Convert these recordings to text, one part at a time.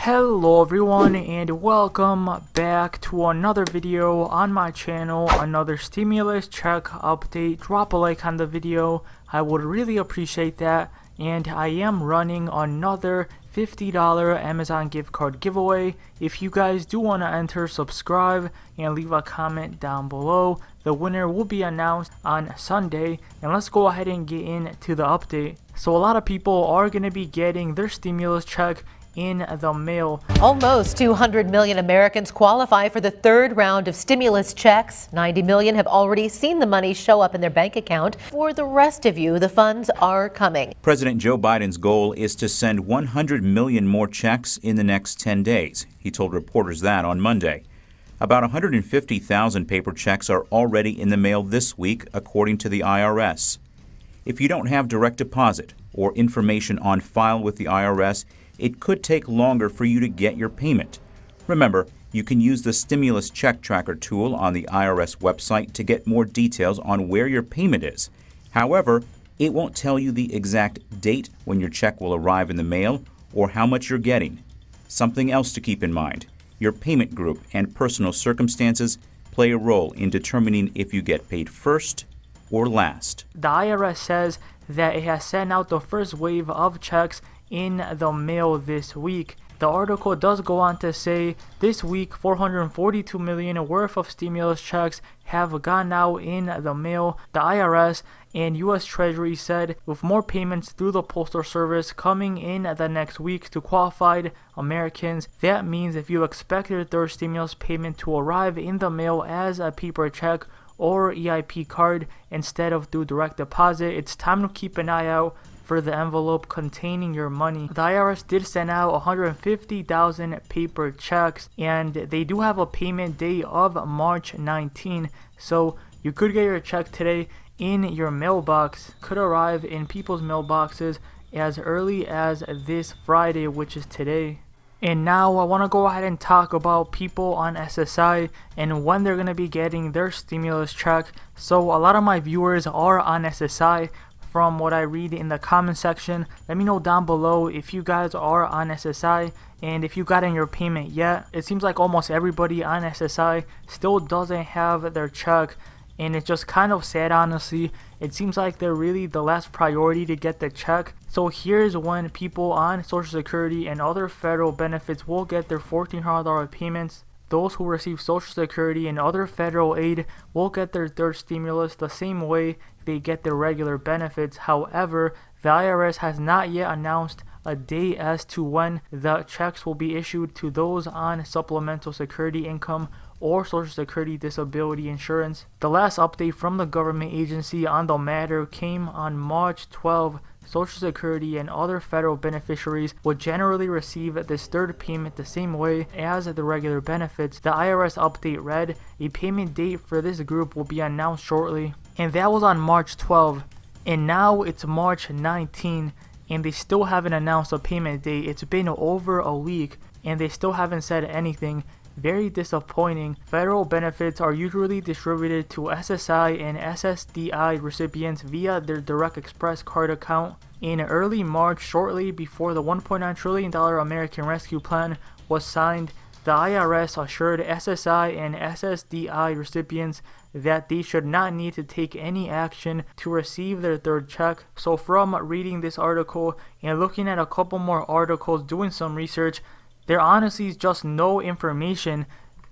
Hello everyone and welcome back to another video on my channel, another stimulus check update. Drop a like on the video, I would really appreciate that. And I am running another $50 Amazon gift card giveaway. If you guys do want to enter, subscribe and leave a comment down below. The winner will be announced on Sunday. And let's go ahead and get into the update. So a lot of people are going to be getting their stimulus check in the mail. Almost 200 million Americans qualify for the third round of stimulus checks. 90 million have already seen the money show up in their bank account. For the rest of you, the funds are coming. President Joe Biden's goal is to send 100 million more checks in the next 10 days. He told reporters that on Monday. About 150,000 paper checks are already in the mail this week, according to the IRS. If you don't have direct deposit or information on file with the IRS, it could take longer for you to get your payment. Remember, you can use the Stimulus Check Tracker tool on the IRS website to get more details on where your payment is. However, it won't tell you the exact date when your check will arrive in the mail or how much you're getting. Something else to keep in mind, your payment group and personal circumstances play a role in determining if you get paid first or last. The IRS says that it has sent out the first wave of checks in the mail this week. The article does go on to say this week 442 million worth of stimulus checks have gone out in the mail. The IRS and U.S. Treasury said with more payments through the Postal Service coming in the next week to qualified Americans, that means if you expect your third stimulus payment to arrive in the mail as a paper check or EIP card instead of through direct deposit, it's time to keep an eye out for the envelope containing your money. The IRS did send out 150,000 paper checks, and they do have a payment date of March 19, so you could get your check today in your mailbox. Could arrive in people's mailboxes as early as this Friday, which is today. And now I want to go ahead and talk about people on SSI and when they're going to be getting their stimulus check. So a lot of my viewers are on SSI. From what I read in the comment section, let me know down below if you guys are on SSI and if you got in your payment yet. It seems like almost everybody on SSI still doesn't have their check, and it's just kind of sad, honestly. It seems like they're really the last priority to get the check. So here's when people on Social Security and other federal benefits will get their $1,400 payments. Those who receive Social Security and other federal aid will get their third stimulus the same way they get their regular benefits. However, the IRS has not yet announced a date as to when the checks will be issued to those on supplemental security income or Social Security disability insurance. The last update from the government agency on the matter came on March 12. Social Security and other federal beneficiaries will generally receive this third payment the same way as the regular benefits. The IRS update read, a payment date for this group will be announced shortly. And that was on March 12. And now it's March 19 and they still haven't announced a payment date. It's been over a week and they still haven't said anything. Very disappointing. Federal benefits are usually distributed to SSI and SSDI recipients via their Direct Express card account. In early March, shortly before the $1.9 trillion American Rescue Plan was signed, the IRS assured SSI and SSDI recipients that they should not need to take any action to receive their third check. So from reading this article and looking at a couple more articles, doing some research, there honestly is just no information.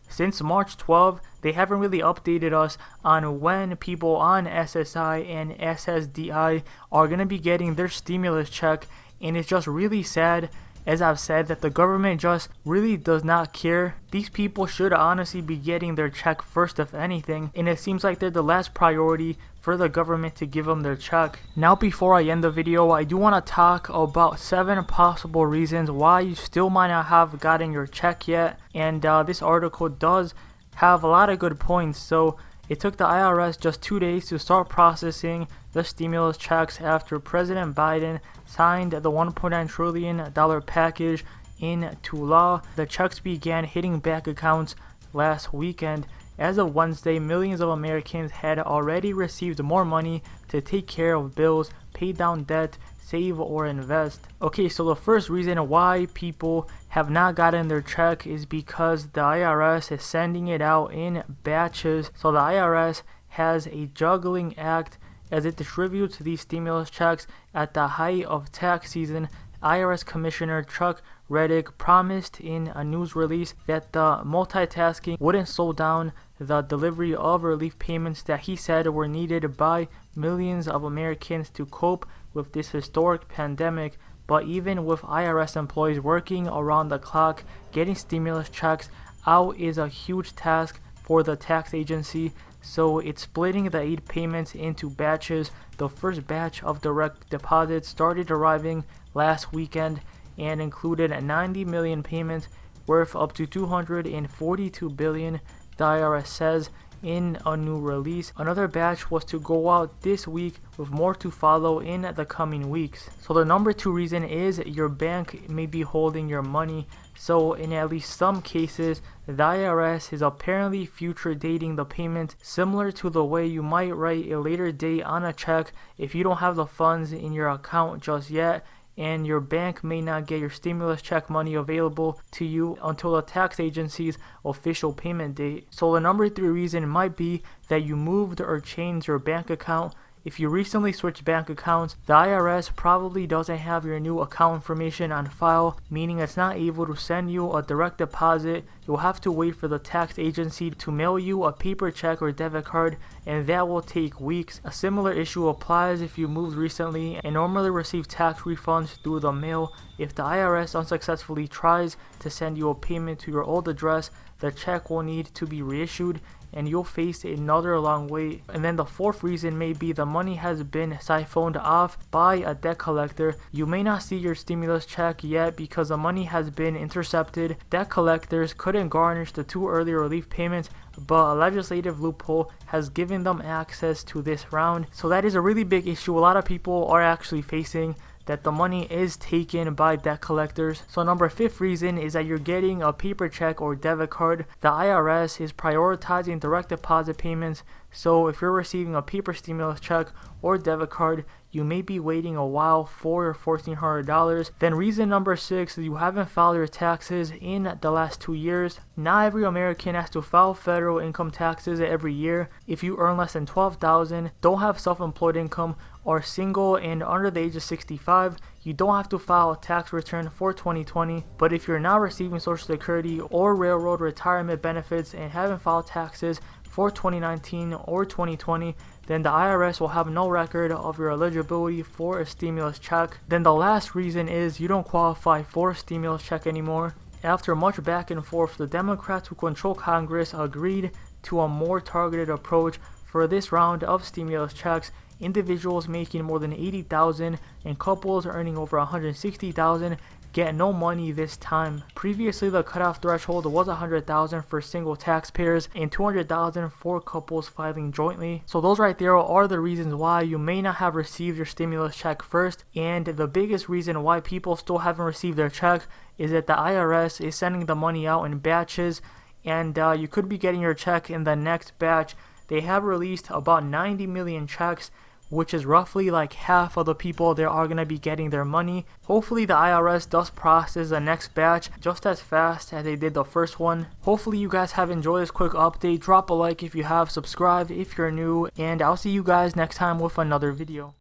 Since March 12, they haven't really updated us on when people on SSI and SSDI are going to be getting their stimulus check, and it's just really sad, as I've said, that the government just really does not care. These people should honestly be getting their check first, if anything, and it seems like they're the last priority for the government to give them their check. Now, before I end the video, I do want to talk about 7 possible reasons why you still might not have gotten your check yet. And this article does have a lot of good points. So it took the IRS just 2 days to start processing the stimulus checks after President Biden signed the $1.9 trillion package into law. The checks began hitting bank accounts last weekend. As of Wednesday, millions of Americans had already received more money to take care of bills, pay down debt, save or invest. Okay, so the first reason why people have not gotten their check is because the IRS is sending it out in batches. So the IRS has a juggling act as it distributes these stimulus checks at the height of tax season. IRS Commissioner Chuck Reddick promised in a news release that the multitasking wouldn't slow down the delivery of relief payments that he said were needed by millions of Americans to cope with this historic pandemic. But even with IRS employees working around the clock, getting stimulus checks out is a huge task for the tax agency. So it's splitting the aid payments into batches. The first batch of direct deposits started arriving last weekend and included 90 million payments worth up to $242 billion, the IRS says in a new release. Another batch was to go out this week, with more to follow in the coming weeks. So the number 2 reason is your bank may be holding your money. So in at least some cases, the IRS is apparently future dating the payment, similar to the way you might write a later date on a check if you don't have the funds in your account just yet, and your bank may not get your stimulus check money available to you until the tax agency's official payment date. So the number 3 reason might be that you moved or changed your bank account. If you recently switched bank accounts, the IRS probably doesn't have your new account information on file, meaning it's not able to send you a direct deposit. You'll have to wait for the tax agency to mail you a paper check or debit card, and that will take weeks. A similar issue applies if you moved recently and normally receive tax refunds through the mail. If the IRS unsuccessfully tries to send you a payment to your old address, the check will need to be reissued and you'll face another long wait. And then the 4th reason may be the money has been siphoned off by a debt collector. You may not see your stimulus check yet because the money has been intercepted. Debt collectors couldn't garnish the 2 earlier relief payments, but a legislative loophole has given them access to this round. So that is a really big issue a lot of people are actually facing, that the money is taken by debt collectors. So number 5th reason is that you're getting a paper check or debit card. The IRS is prioritizing direct deposit payments. So if you're receiving a paper stimulus check or debit card, you may be waiting a while for your $1,400. Then reason number 6 is you haven't filed your taxes in the last 2 years. Not every American has to file federal income taxes every year. If you earn less than $12,000, don't have self-employed income, are single and under the age of 65, you don't have to file a tax return for 2020. But if you're not receiving Social Security or railroad retirement benefits and haven't filed taxes for 2019 or 2020, then the IRS will have no record of your eligibility for a stimulus check. Then the last reason is you don't qualify for a stimulus check anymore. After much back and forth, the Democrats who control Congress agreed to a more targeted approach for this round of stimulus checks. Individuals making more than $80,000 and couples earning over $160,000 get no money this time. Previously, the cutoff threshold was $100,000 for single taxpayers and $200,000 for couples filing jointly. So those right there are the reasons why you may not have received your stimulus check first. And the biggest reason why people still haven't received their check is that the IRS is sending the money out in batches, and you could be getting your check in the next batch. They have released about 90 million checks, which is roughly like half of the people that are going to be getting their money. Hopefully the IRS does process the next batch just as fast as they did the first one. Hopefully you guys have enjoyed this quick update. Drop a like if you have, subscribe if you're new, and I'll see you guys next time with another video.